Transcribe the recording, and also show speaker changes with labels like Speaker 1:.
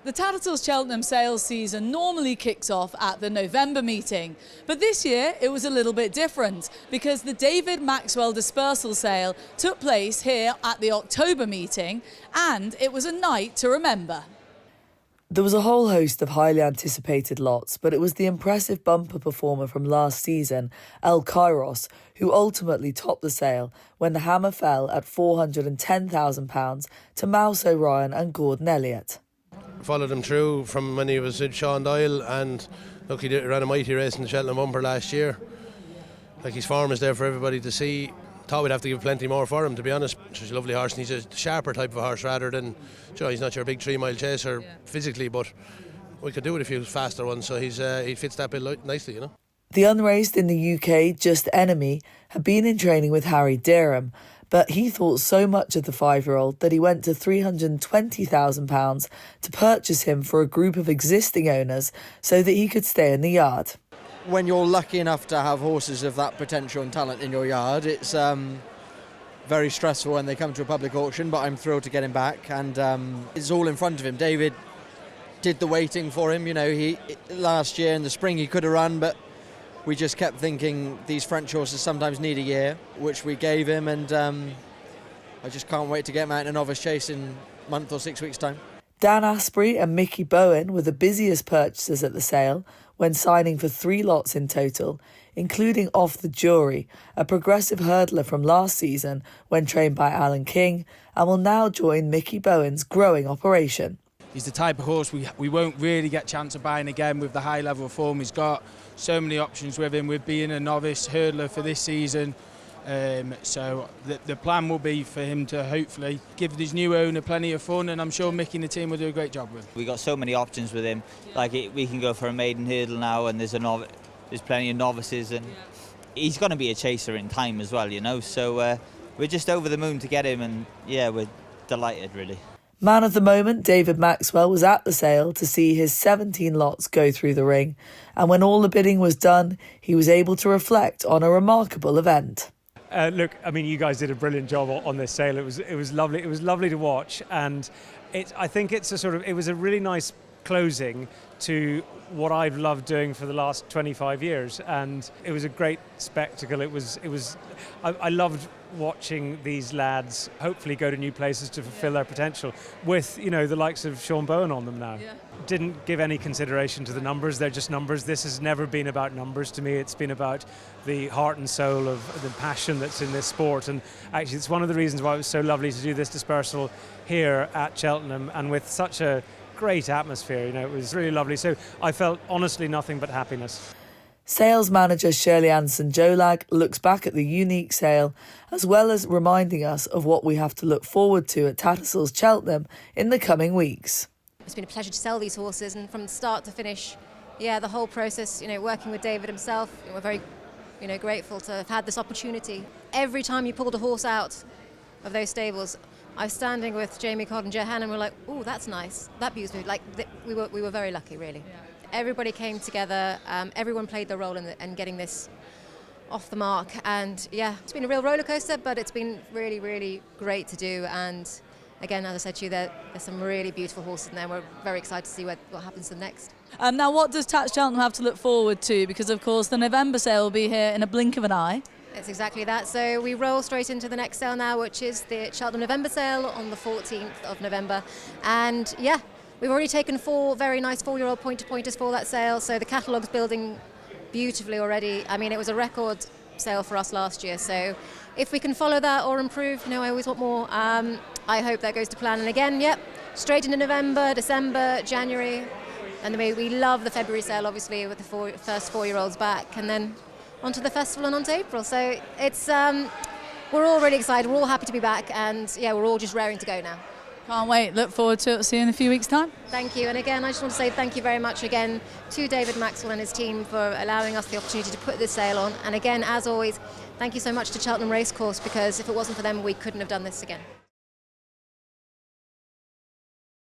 Speaker 1: The Tattersalls Cheltenham sales season normally kicks off at the November meeting, but this year it was a little bit different because the David Maxwell Dispersal sale took place here at the October meeting, and it was a night to remember.
Speaker 2: There was a whole host of highly anticipated lots, but it was the impressive bumper performer from last season, El Kairos, who ultimately topped the sale when the hammer fell at £410,000 to Mouse O'Ryan and Gordon Elliott.
Speaker 3: Followed him through from when he was with Sean Doyle, and look, he ran a mighty race in the Cheltenham bumper last year. Like, his form is there for everybody to see. Thought we'd have to give plenty more for him, to be honest. He's a lovely horse, and he's a sharper type of a horse rather than, he's not your big 3 mile chaser physically, but we could do with a few faster ones, so he fits that bill nicely, you know.
Speaker 2: The unraced in the UK, Just Enemy, had been in training with Harry Derham, but he thought so much of the 5-year-old that he went to £320,000 to purchase him for a group of existing owners so that he could stay in the yard.
Speaker 4: When you're lucky enough to have horses of that potential and talent in your yard, it's very stressful when they come to a public auction, but I'm thrilled to get him back, and it's all in front of him. David did the waiting for him, last year in the spring he could have run, but we just kept thinking these French horses sometimes need a year, which we gave him, and I just can't wait to get him out in a novice chase in a month or 6 weeks' time.
Speaker 2: Dan Asprey and Mickey Bowen were the busiest purchasers at the sale when signing for 3 lots in total, including Off the Jury, a progressive hurdler from last season when trained by Alan King, and will now join Mickey Bowen's growing operation.
Speaker 5: He's the type of horse we won't really get a chance of buying again with the high level of form he's got. So many options with him, with being a novice hurdler for this season. So the plan will be for him to hopefully give his new owner plenty of fun, and I'm sure Mickey and the team will do a great job with him.
Speaker 6: We've got so many options with him. We can go for a maiden hurdle now, and there's plenty of novices, and he's going to be a chaser in time as well, So we're just over the moon to get him, and we're delighted really.
Speaker 2: Man of the moment, David Maxwell, was at the sale to see his 17 lots go through the ring, and when all the bidding was done, he was able to reflect on a remarkable event.
Speaker 7: Look, I mean, you guys did a brilliant job on this sale. It was lovely. It was lovely to watch, and I think it was a really nice closing to what I've loved doing for the last 25 years, and it was a great spectacle. I loved watching these lads hopefully go to new places to fulfill their potential with the likes of Sean Bowen on them now. Didn't give any consideration to the numbers. They're just numbers. This has never been about numbers to me. It's been about the heart and soul of the passion that's in this sport, and actually it's one of the reasons why it was so lovely to do this dispersal here at Cheltenham and with such a great atmosphere. It was really lovely, so I felt honestly nothing but happiness.
Speaker 2: Sales manager Shirley Anson-Jolag looks back at the unique sale, as well as reminding us of what we have to look forward to at Tattersalls Cheltenham in the coming weeks.
Speaker 8: It's been a pleasure to sell these horses, and from start to finish, the whole process, working with David himself, we're very grateful to have had this opportunity. Every time you pulled a horse out of those stables, I was standing with Jamie Codd and Johan, and we're like, oh, that's nice, that beautiful. We were very lucky, really. Everybody came together, everyone played their role in getting this off the mark, and it's been a real roller coaster, but it's been really, really great to do. And again, as I said to you, there's some really beautiful horses in there. We're very excited to see what happens to them next.
Speaker 1: Now, what does Tattersalls Cheltenham have to look forward to? Because of course the November sale will be here in a blink of an eye.
Speaker 8: It's exactly that. So we roll straight into the next sale now, which is the Cheltenham November sale on the 14th of November. And we've already taken 4 very nice 4-year-old pointer-pointers for that sale, so the catalogue's building beautifully already. I mean, it was a record sale for us last year, so if we can follow that or improve, I always want more. I hope that goes to plan. And again, straight into November, December, January, and we love the February sale, obviously, with the first 4-year-olds back, and then onto the festival and onto April. So it's we're all really excited, we're all happy to be back, and we're all just raring to go now.
Speaker 1: Can't wait, look forward to it. See you in a few weeks' time.
Speaker 8: Thank you, and again I just want to say thank you very much again to David Maxwell and his team for allowing us the opportunity to put this sale on, and again, as always, thank you so much to Cheltenham Racecourse, because if it wasn't for them we couldn't have done this again.